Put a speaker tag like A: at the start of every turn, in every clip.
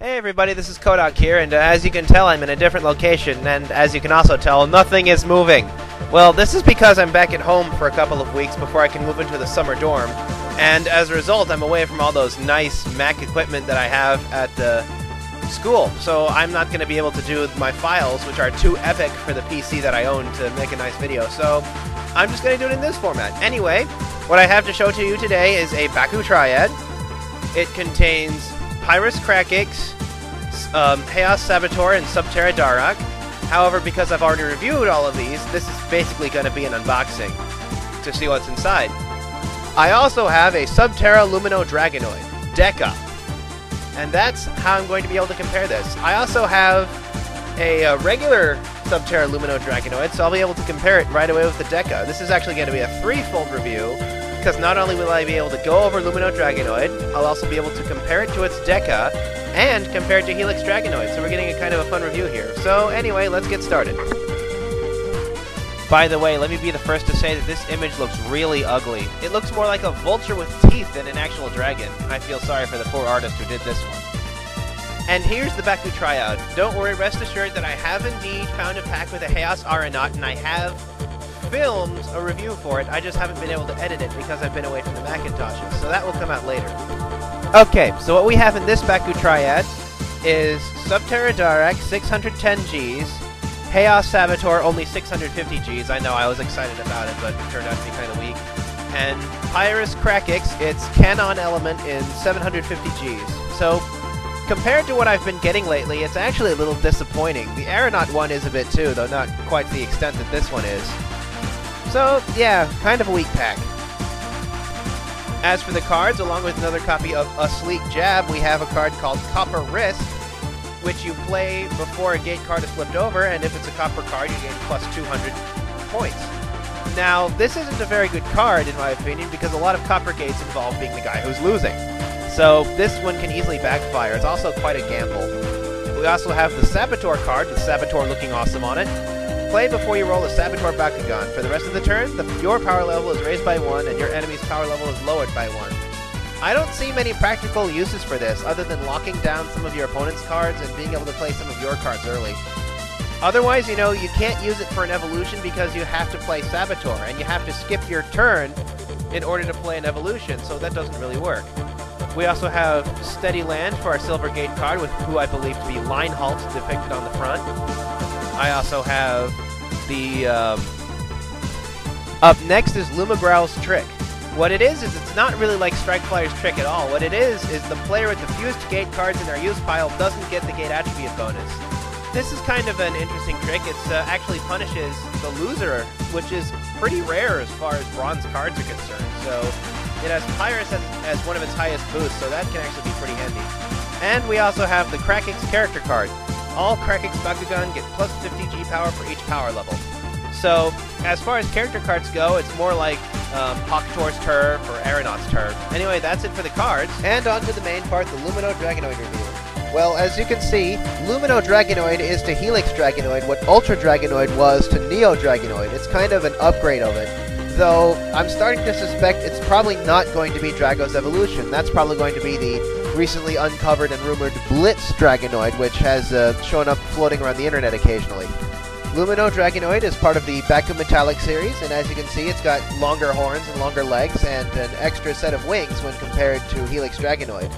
A: Hey everybody, this is Kohdok here, and as you can tell, I'm in a different location, and as you can also tell, nothing is moving. Well, this is because I'm back at home for a couple of weeks before I can move into the summer dorm, and as a result, I'm away from all those nice Mac equipment that I have at the school, so I'm not going to be able to do my files, which are too epic for the PC that I own to make a nice video, so I'm just going to do it in this format. Anyway, what I have to show to you today is a Baku Triad. It contains Pyrus Krakix, Chaos Saboteur, and Subterra Darak. However, because I've already reviewed all of these, this is basically going to be an unboxing to see what's inside. I also have a Subterra Lumino Dragonoid, Dekas, and that's how I'm going to be able to compare this. I also have a regular Subterra Lumino Dragonoid, so I'll be able to compare it right away with the Dekas. This is actually going to be a threefold review, because not only will I be able to go over Lumino Dragonoid, I'll also be able to compare it to its Dekas, and compare it to Helix Dragonoid, so we're getting a kind of a fun review here. So anyway, let's get started. By the way, let me be the first to say that this image looks really ugly. It looks more like a vulture with teeth than an actual dragon. I feel sorry for the poor artist who did this one. And here's the Baku Triad. Don't worry, rest assured that I have indeed found a pack with a Chaos Aeronaut, and I have filmed a review for it. I just haven't been able to edit it because I've been away from the Macintoshes, so that will come out later. Okay, so what we have in this Baku Triad is Subterra Darak, 610 Gs, Chaos Saboteur, only 650 Gs. I know, I was excited about it, but it turned out to be kind of weak. And Pyrus Krakix, its Canon element in 750 Gs. So, compared to what I've been getting lately, it's actually a little disappointing. The Aeronaut one is a bit too, though not quite to the extent that this one is. So, yeah, kind of a weak pack. As for the cards, along with another copy of A Sleek Jab, we have a card called Copper Wrist, which you play before a gate card is flipped over, and if it's a copper card, you gain plus 200 points. Now, this isn't a very good card, in my opinion, because a lot of copper gates involve being the guy who's losing. So, this one can easily backfire. It's also quite a gamble. We also have the Saboteur card, with Saboteur looking awesome on it. Play before you roll a Saboteur Bakugan. For the rest of the turn, your power level is raised by 1, and your enemy's power level is lowered by 1. I don't see many practical uses for this, other than locking down some of your opponent's cards and being able to play some of your cards early. Otherwise, you know, you can't use it for an evolution because you have to play Saboteur, and you have to skip your turn in order to play an evolution, so that doesn't really work. We also have Steady Land for our Silver Gate card, with who I believe to be Line Halt depicted on the front. I also have the, up next is Lumagrowl's Trick. What it is it's not really like Strike Flyer's Trick at all. What it is the player with the fewest gate cards in their use pile doesn't get the gate attribute bonus. This is kind of an interesting trick. It actually punishes the loser, which is pretty rare as far as bronze cards are concerned. So it has Pyrus as one of its highest boosts, so that can actually be pretty handy. And we also have the Krakix character card. All Krakix Bakugan get plus 50 G power for each power level. So, as far as character cards go, it's more like Hawktor's Turf or Aeronaut's Turf. Anyway, that's it for the cards. And on to the main part, the Lumino Dragonoid review. Well, as you can see, Lumino Dragonoid is to Helix Dragonoid what Ultra Dragonoid was to Neo Dragonoid. It's kind of an upgrade of it. Though, I'm starting to suspect it's probably not going to be Drago's evolution. That's probably going to be the recently uncovered and rumored Blitz Dragonoid, which has shown up floating around the internet occasionally. Lumino Dragonoid is part of the Baku Metallic series, and as you can see, it's got longer horns and longer legs, and an extra set of wings when compared to Helix Dragonoid.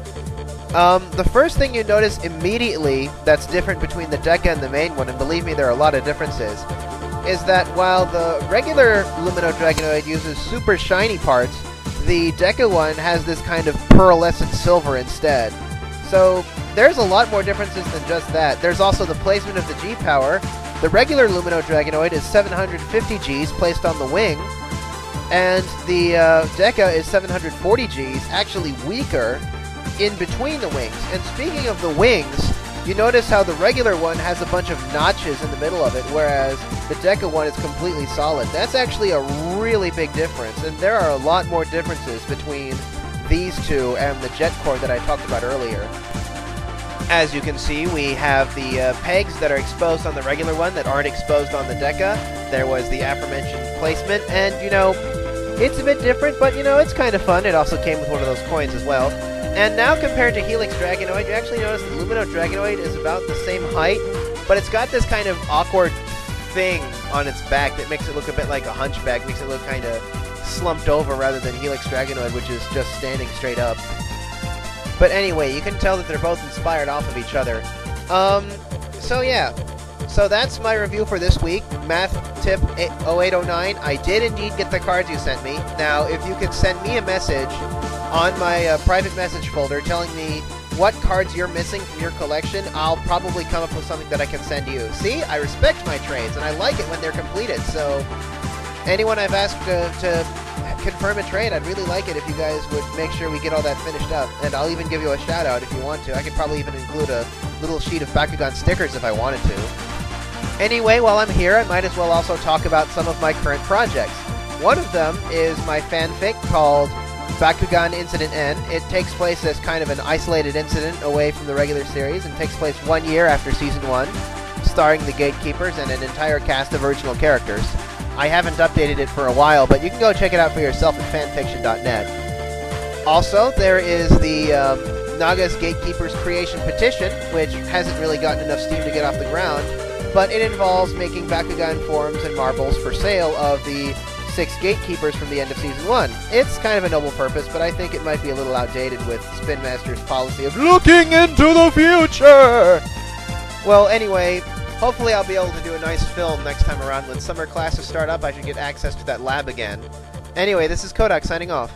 A: The first thing you notice immediately that's different between the Dekas and the main one, and believe me, there are a lot of differences, is that while the regular Lumino Dragonoid uses super shiny parts, the Dekas one has this kind of pearlescent silver instead. So there's a lot more differences than just that. There's also the placement of the G power. The regular Lumino Dragonoid is 750 Gs placed on the wing, and the Dekas is 740 Gs, actually weaker, in between the wings. And speaking of the wings, you notice how the regular one has a bunch of notches in the middle of it, whereas the Dekas one is completely solid. That's actually a really big difference, and there are a lot more differences between these two and the Jet Core that I talked about earlier. As you can see, we have the pegs that are exposed on the regular one that aren't exposed on the Dekas. There was the aforementioned placement, and, you know, it's a bit different, but, you know, it's kind of fun. It also came with one of those coins as well. And now compared to Helix Dragonoid, you actually notice the Lumino Dragonoid is about the same height, but it's got this kind of awkward thing on its back that makes it look a bit like a hunchback, makes it look kind of slumped over rather than Helix Dragonoid, which is just standing straight up. But anyway, you can tell that they're both inspired off of each other. So yeah. So that's my review for this week. Math tip 0809. I did indeed get the cards you sent me. Now, if you could send me a message on my private message folder telling me what cards you're missing from your collection, I'll probably come up with something that I can send you. See, I respect my trades, and I like it when they're completed. So anyone I've asked to confirm a trade, I'd really like it if you guys would make sure we get all that finished up. And I'll even give you a shout out if you want to. I could probably even include a little sheet of Bakugan stickers if I wanted to. Anyway, while I'm here, I might as well also talk about some of my current projects. One of them is my fanfic called Bakugan Incident N. It takes place as kind of an isolated incident away from the regular series and takes place 1 year after Season 1, starring the Gatekeepers and an entire cast of original characters. I haven't updated it for a while, but you can go check it out for yourself at fanfiction.net. Also, there is the Naga's Gatekeepers Creation Petition, which hasn't really gotten enough steam to get off the ground, but it involves making Bakugan forms and marbles for sale of the 6 Gatekeepers from the end of Season 1. It's kind of a noble purpose, but I think it might be a little outdated with Spin Master's policy of looking into the future! Well, anyway, hopefully I'll be able to do a nice film next time around. When summer classes start up, I should get access to that lab again. Anyway, this is Kohdok signing off.